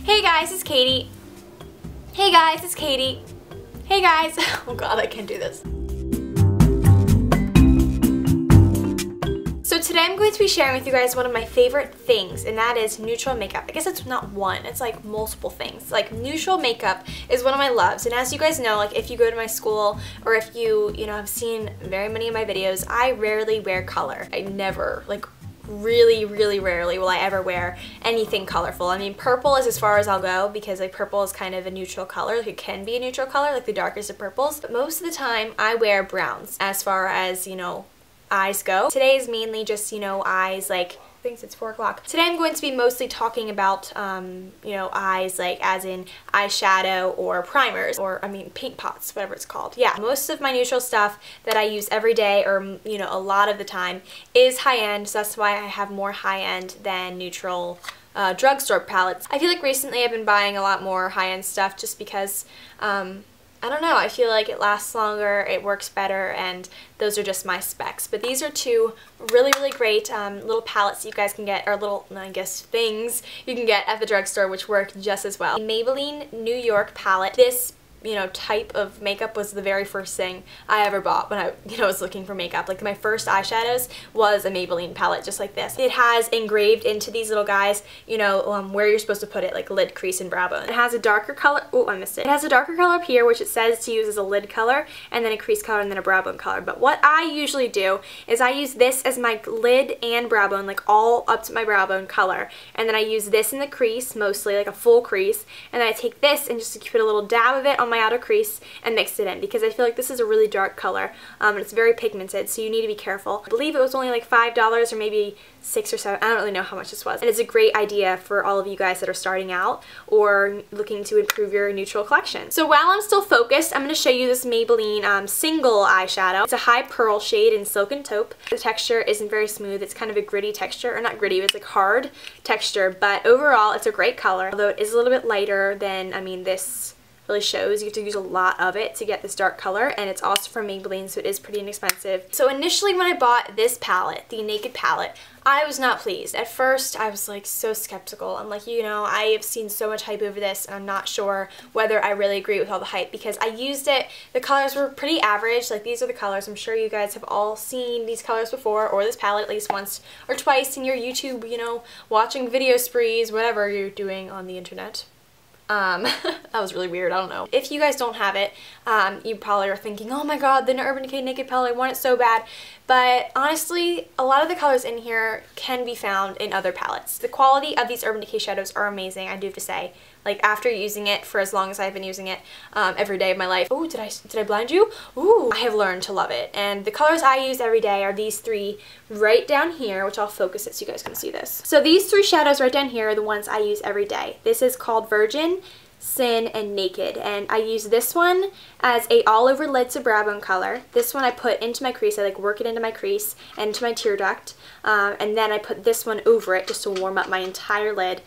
Hey guys, it's Katie. Hey guys, it's Katie. Hey guys. Oh god, I can't do this. So today I'm going to be sharing with you guys one of my favorite things, and that is neutral makeup. I guess it's not one, it's like multiple things. Like neutral makeup is one of my loves, and as you guys know, like if you go to my school or if you know, have seen very many of my videos, I rarely wear color. I never, like really rarely will I ever wear anything colorful. I mean, purple is as far as I'll go because like purple is kind of a neutral color. Like it can be a neutral color, like the darkest of purples. But most of the time I wear browns as far as, you know, eyes go. Today is mainly just, you know, eyes, like I think it's 4 o'clock. Today I'm going to be mostly talking about, you know, eyes, like as in eyeshadow or primers or, I mean, paint pots, whatever it's called. Yeah, most of my neutral stuff that I use every day or, you know, a lot of the time is high-end, so that's why I have more high-end than neutral drugstore palettes. I feel like recently I've been buying a lot more high-end stuff just because, I don't know, I feel like it lasts longer, it works better, and those are just my specs. But these are two really great little palettes you guys can get, or little, I guess, things you can get at the drugstore, which work just as well. The Maybelline New York palette. This, you know, type of makeup was the very first thing I ever bought when I, you know, was looking for makeup. Like my first eyeshadows was a Maybelline palette just like this. It has engraved into these little guys, you know, where you're supposed to put it, like lid, crease, and brow bone. It has a darker color, oh, I missed it. It has a darker color up here, which it says to use as a lid color, and then a crease color, and then a brow bone color. But what I usually do is I use this as my lid and brow bone, like all up to my brow bone color, and then I use this in the crease, mostly, like a full crease, and then I take this and just put a little dab of it on my outer crease and mix it in because I feel like this is a really dark color and it's very pigmented, so you need to be careful. I believe it was only like $5 or maybe $6 or $7. I don't really know how much this was. And it's a great idea for all of you guys that are starting out or looking to improve your neutral collection. So while I'm still focused, I'm going to show you this Maybelline single eyeshadow. It's a high pearl shade in Silken Taupe. The texture isn't very smooth. It's kind of a gritty texture, or not gritty, it's like hard texture, but overall it's a great color. Although it is a little bit lighter than, I mean, this really shows. You have to use a lot of it to get this dark color, and it's also from Maybelline, so it is pretty inexpensive. So initially when I bought this palette, the Naked palette, I was not pleased. At first I was like so skeptical. I'm like, you know, I have seen so much hype over this and I'm not sure whether I really agree with all the hype because I used it, the colors were pretty average. Like these are the colors. I'm sure you guys have all seen these colors before, or this palette at least once or twice in your YouTube, you know, watching video sprees, whatever you're doing on the internet. That was really weird, I don't know. If you guys don't have it, you probably are thinking, oh my god, the Urban Decay Naked palette, I want it so bad. But honestly, a lot of the colors in here can be found in other palettes. The quality of these Urban Decay shadows are amazing, I do have to say. Like after using it for as long as I've been using it every day of my life. Oh, did I blind you? Ooh, I have learned to love it. And the colors I use every day are these three right down here, which I'll focus it so you guys can see this. So these three shadows right down here are the ones I use every day. This is called Virgin, Sin, and Naked, and I use this one as a all over lid to brow bone color. This one I put into my crease. I like work it into my crease and into my tear duct, and then I put this one over it just to warm up my entire lid.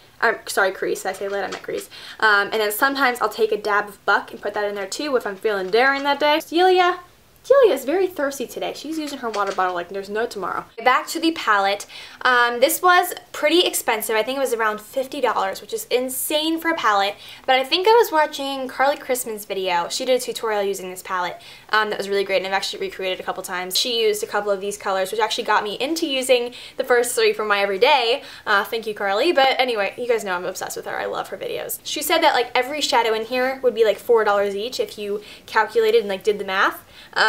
Sorry, crease. I say lid, I meant crease. And then sometimes I'll take a dab of Buck and put that in there too if I'm feeling daring that day. Celia is very thirsty today. She's using her water bottle like there's no tomorrow. Back to the palette. This was pretty expensive. I think it was around $50, which is insane for a palette. But I think I was watching Carly Chrisman's video. She did a tutorial using this palette that was really great, and I've actually recreated a couple times. She used a couple of these colors, which actually got me into using the first three for my everyday. Thank you, Carly. But anyway, you guys know I'm obsessed with her. I love her videos. She said that like every shadow in here would be like $4 each if you calculated and like did the math.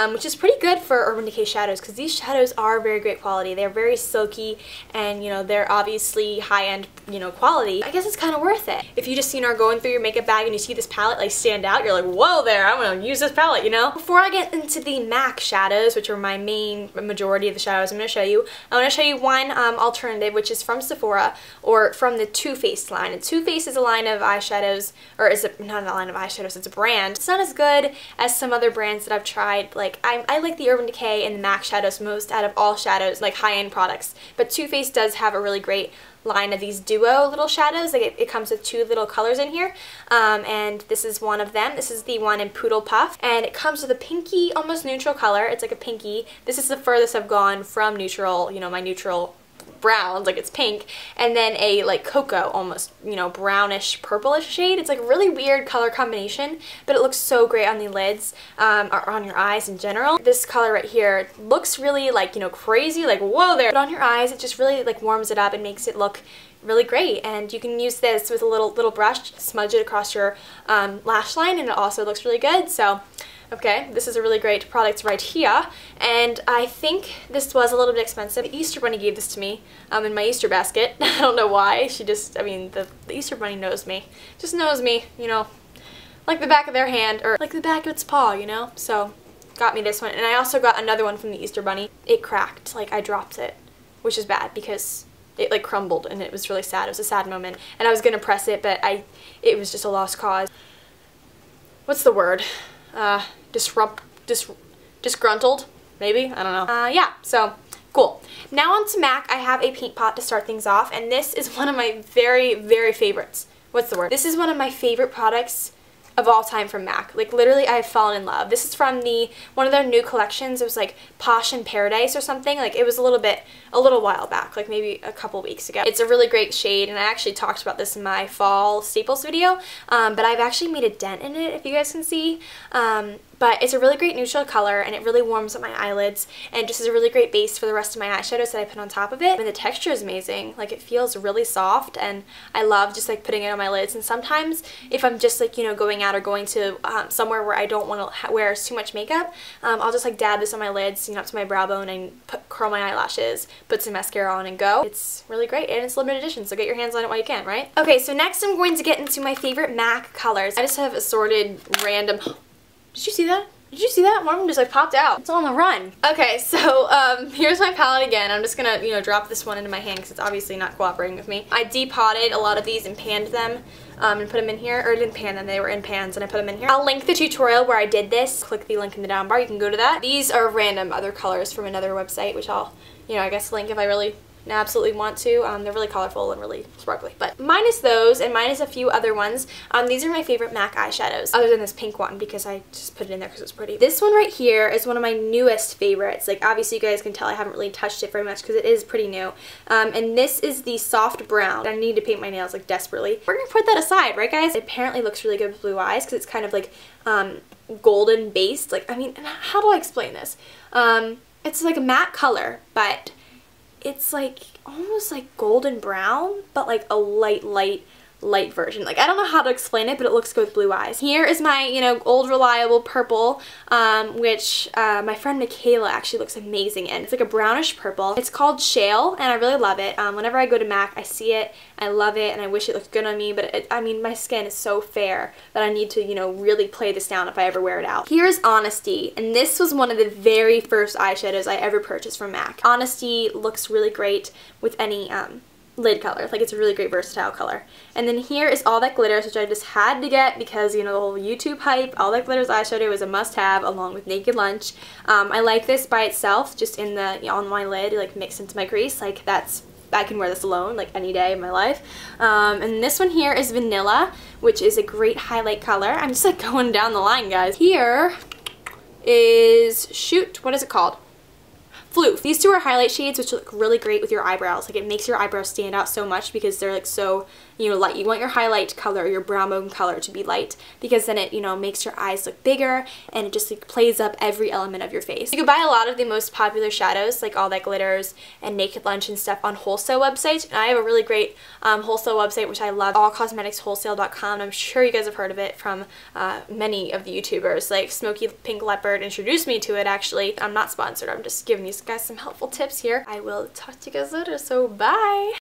Which is pretty good for Urban Decay shadows because these shadows are very great quality. They're very silky and, you know, they're obviously high-end, you know, quality. I guess it's kind of worth it. If you just, you know, are going through your makeup bag and you see this palette like stand out, you're like, whoa there, I'm gonna use this palette, you know? Before I get into the MAC shadows, which are my main majority of the shadows I'm gonna show you, I want to show you one alternative, which is from Sephora or from the Too Faced line. And Too Faced is a line of eyeshadows, or is it not a line of eyeshadows, it's a brand. It's not as good as some other brands that I've tried. Like I like the Urban Decay and the MAC shadows most out of all shadows, like high-end products. But Too Faced does have a really great line of these duo little shadows. Like it comes with two little colors in here, and this is one of them. This is the one in Poodle Puff, and it comes with a pinky, almost neutral color. It's like a pinky. This is the furthest I've gone from neutral, you know, my neutral browns, like it's pink, and then a like cocoa, almost, you know, brownish purplish shade. It's like a really weird color combination, but it looks so great on the lids, or on your eyes in general. This color right here looks really like, you know, crazy, like whoa there, but on your eyes it just really like warms it up and makes it look really great. And you can use this with a little brush, smudge it across your lash line, and it also looks really good. So okay, this is a really great product right here, and I think this was a little bit expensive. The Easter Bunny gave this to me in my Easter basket. I don't know why. She just, I mean, the Easter Bunny knows me. Just knows me, you know, like the back of their hand, or like the back of its paw, you know? So, got me this one. And I also got another one from the Easter Bunny. It cracked, like I dropped it, which is bad because it like crumbled and it was really sad. It was a sad moment. And I was gonna press it, but it was just a lost cause. What's the word? Disgruntled, maybe? I don't know. Yeah, so cool. Now on to MAC. I have a paint pot to start things off, and this is one of my very, very favorites. What's the word? This is one of my favorite products of all time from MAC. Like literally I've fallen in love. This is from one of their new collections. It was like Posh in Paradise or something. Like it was a little while back, like maybe a couple weeks ago. It's a really great shade, and I actually talked about this in my fall staples video, but I've actually made a dent in it, if you guys can see. But it's a really great neutral color, and it really warms up my eyelids, and just is a really great base for the rest of my eyeshadows that I put on top of it. And the texture is amazing. Like it feels really soft, and I love just like putting it on my lids. And sometimes if I'm just like, you know, going out or going to somewhere where I don't want to wear too much makeup, I'll just like dab this on my lids, you know, up to my brow bone, and curl my eyelashes, put some mascara on, and go. It's really great, and it's limited edition, so get your hands on it while you can, right? Okay, so next I'm going to get into my favorite MAC colors. I just have assorted random... Did you see that? Did you see that? One of them just like popped out. It's on the run. Okay, so here's my palette again. I'm just gonna, you know, drop this one into my hand because it's obviously not cooperating with me. I depotted a lot of these and panned them and put them in here, or didn't pan them, they were in pans and I put them in here. I'll link the tutorial where I did this. Click the link in the down bar, you can go to that. These are random other colors from another website, which I'll, you know, I guess link if I really absolutely want to. They're really colorful and really sparkly. But minus those, and minus a few other ones, these are my favorite MAC eyeshadows, other than this pink one because I just put it in there because it's pretty. This one right here is one of my newest favorites. Like obviously you guys can tell I haven't really touched it very much because it is pretty new. And this is the soft brown. I need to paint my nails like desperately. We're gonna put that aside, right guys? It apparently looks really good with blue eyes because it's kind of like golden based. Like, I mean, how do I explain this? It's like a matte color, but it's like almost like golden brown, but like a light version. Like I don't know how to explain it, but it looks good with blue eyes. Here is my, you know, old reliable purple, which my friend Michaela actually looks amazing in. It's like a brownish purple. It's called Shale, and I really love it. Whenever I go to MAC, I see it, I love it, and I wish it looked good on me, but I mean, my skin is so fair that I need to, you know, really play this down if I ever wear it out. Here's Honesty, and this was one of the very first eyeshadows I ever purchased from MAC. Honesty looks really great with any lid color. Like it's a really great versatile color. And then here is All That Glitters, which I just had to get because, you know, the whole YouTube hype. All That Glitters eyeshadow is a must-have along with Naked Lunch. I like this by itself, just in the, you know, on my lid, like mixed into my crease. Like that's, I can wear this alone like any day of my life. And this one here is Vanilla, which is a great highlight color. I'm just like going down the line, guys. Here is, shoot, what is it called? Floof. These two are highlight shades which look really great with your eyebrows. Like it makes your eyebrows stand out so much because they're like so, you know, light. You want your highlight color, your brown bone color to be light because then it, you know, makes your eyes look bigger and it just like plays up every element of your face. You can buy a lot of the most popular shadows like All That Glitters and Naked Lunch and stuff on wholesale websites. And I have a really great wholesale website which I love, allcosmeticswholesale.com. I'm sure you guys have heard of it from many of the YouTubers. Like Smoky Pink Leopard introduced me to it actually. I'm not sponsored, I'm just giving you guys some helpful tips here. I will talk to you guys later, so bye!